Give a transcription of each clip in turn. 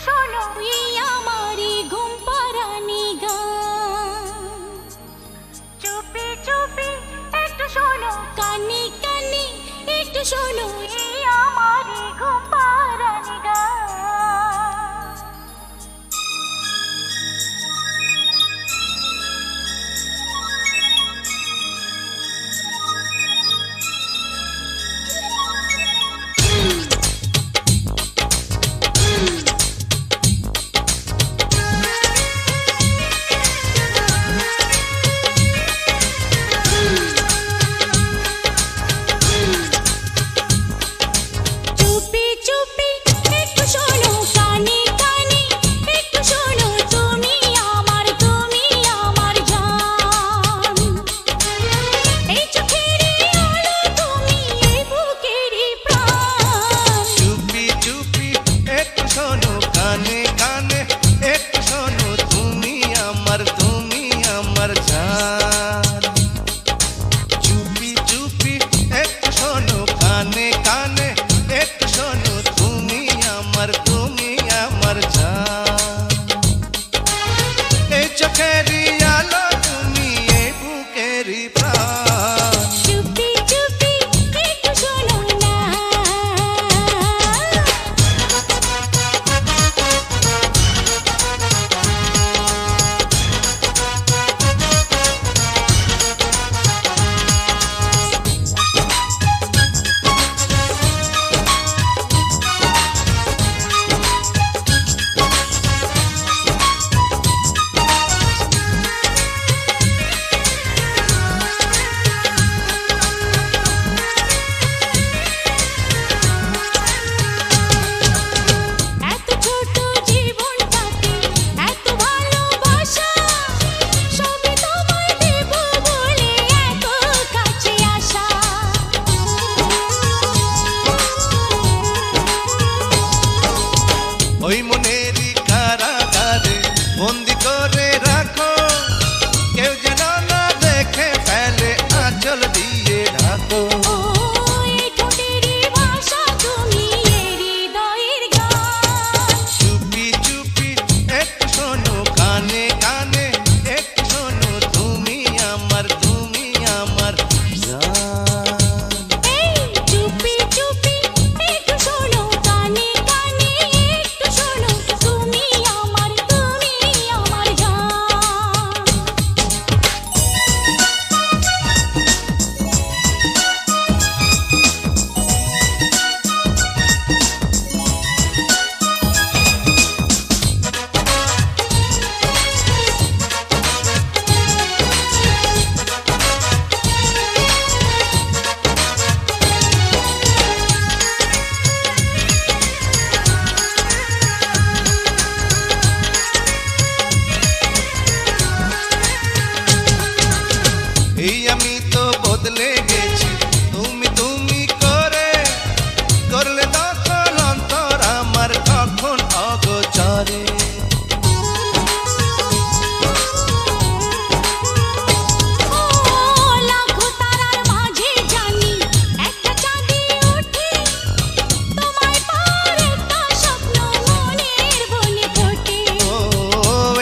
শোনো এই আমারই ঘুম পাড়ানি গান। চুপি চুপি একটু শোনো, কানে কানে একটু শোনো এই আমারই ঘুম পাড়ানি গান। ওই মনেরই কারাগারে বন্দি করে রাখো, কেউ যেন না দেখে ফেলে আঁচল দিয়ে ঢাকো। চুপি চুপি একটু শোনো, কানে কানে একটু শোনো, তুমি আমার জান। এই আমি তো বদলে গেছি, তুমি তুমি করে করলে দখল অন্তর আমার কখন অগোচরে।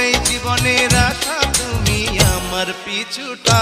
এই জীবনের আশা তুমি আমার পিছুটা।